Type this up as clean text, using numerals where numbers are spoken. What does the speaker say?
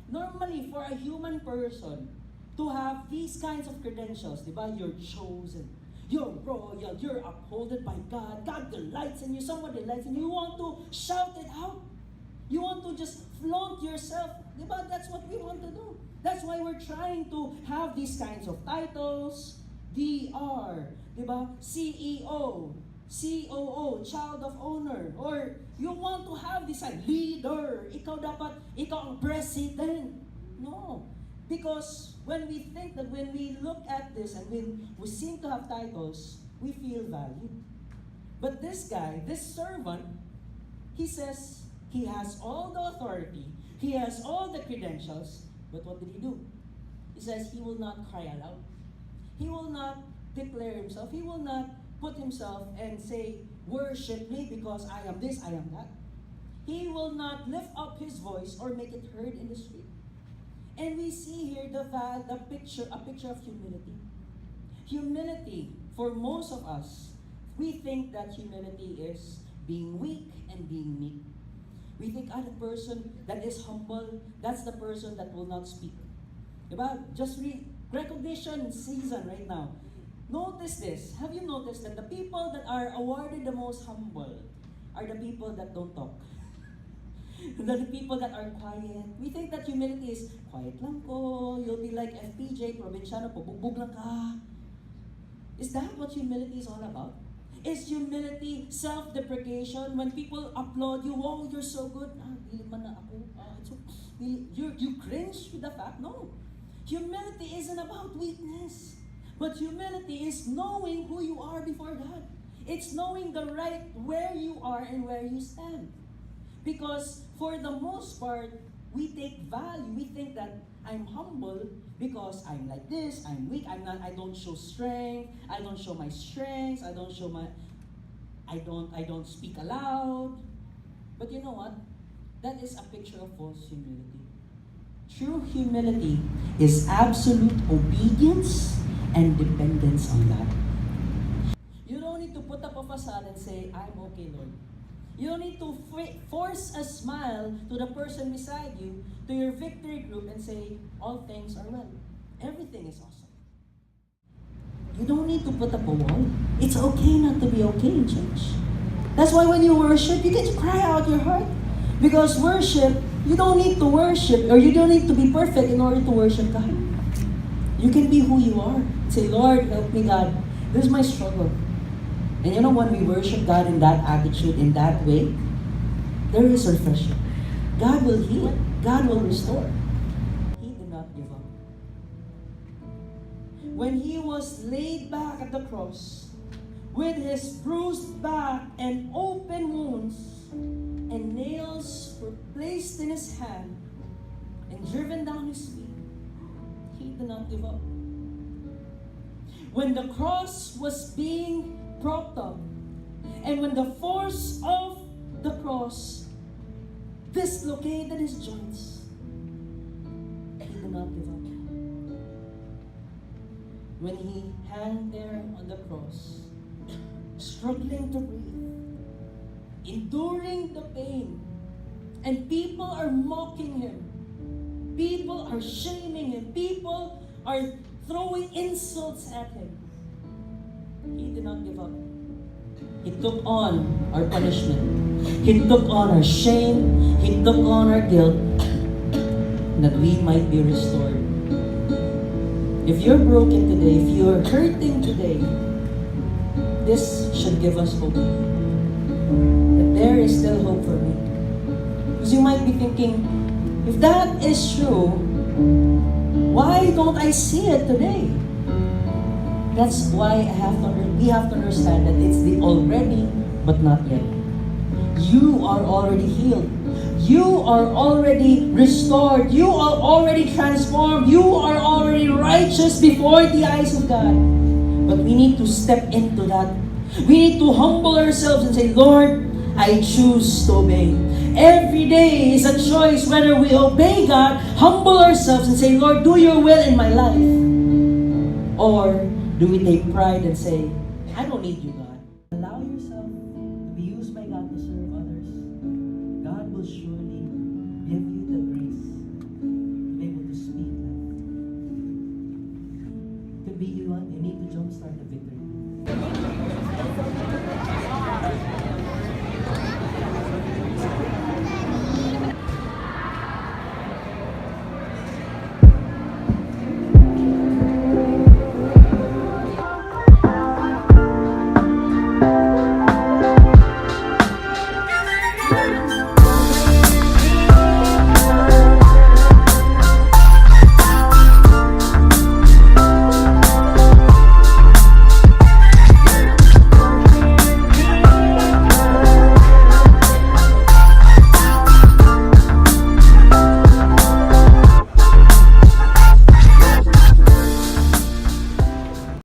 Normally, for a human person to have these kinds of credentials, diba? You're chosen, you're royal, you're upholded by God, God delights in you, someone delights in you, you want to shout it out. You want to just flaunt yourself. Diba? That's what we want to do. That's why we're trying to have these kinds of titles. DR, diba? CEO, COO, child of owner. Or you want to have this like leader. Ikaw ang president. No. Because when we think that when we look at this and when we seem to have titles, we feel valued. But this guy, this servant, he says he has all the authority, he has all the credentials, but what did he do? He says he will not cry aloud. He will not declare himself. He will not put himself and say, worship me because I am this, I am that. He will not lift up his voice or make it heard in the street. And we see here a picture of humility. Humility, for most of us, we think that humility is being weak and being meek. We think, the person that is humble, that's the person that will not speak. Diba? Just recognition season right now. Notice this. Have you noticed that the people that are awarded the most humble are the people that don't talk? The people that are quiet. We think that humility is, quiet lang ko, you'll be like FPJ, probinsyano, pabugbog lang ka. Is that what humility is all about? Is humility self-deprecation? When people applaud you, wow, you're so good. Dili man na ako. You cringe with the fact? No. Humility isn't about weakness. But humility is knowing who you are before God. It's knowing the right where you are and where you stand. Because for the most part, we take value. We think that I'm humble because I'm like this, I'm weak, I don't show strength, I don't show my strengths, I don't speak aloud. But you know what? That is a picture of false humility. True humility is absolute obedience and dependence on God. You don't need to put up a facade and say, I'm okay, Lord. You don't need to force a smile to the person beside you, to your victory group, and say, all things are well. Everything is awesome. You don't need to put up a wall. It's okay not to be okay in church. That's why when you worship, you get to cry out your heart. Because worship, you don't need to worship, or you don't need to be perfect in order to worship God. You can be who you are. Say, Lord, help me, God. This is my struggle. And you know, when we worship God in that attitude, in that way, there is refreshing. God will heal. God will restore. He did not give up. When he was laid back at the cross, with his bruised back and open wounds, and nails were placed in his hand and driven down his feet, he did not give up. When the cross was being propped up, and when the force of the cross dislocated his joints, he did not give up. When he hung there on the cross, struggling to breathe, enduring the pain, and people are mocking him, people are shaming him, people are throwing insults at him, he did not give up. He took on our punishment. He took on our shame. He took on our guilt, that we might be restored. If you're broken today, if you're hurting today, this should give us hope. That there is still hope for me. Because you might be thinking, if that is true, why don't I see it today? That's why we have to understand that it's the already but not yet. You are already healed. You are already restored. You are already transformed. You are already righteous before the eyes of God. But we need to step into that. We need to humble ourselves and say, Lord, I choose to obey. Every day is a choice whether we obey God, humble ourselves and say, Lord, do your will in my life. Or do we take pride and say, I don't need you, God? Allow yourself to be used by God to serve others. God will surely give you the grace to be able to speak life. Could be you need to jumpstart the victory.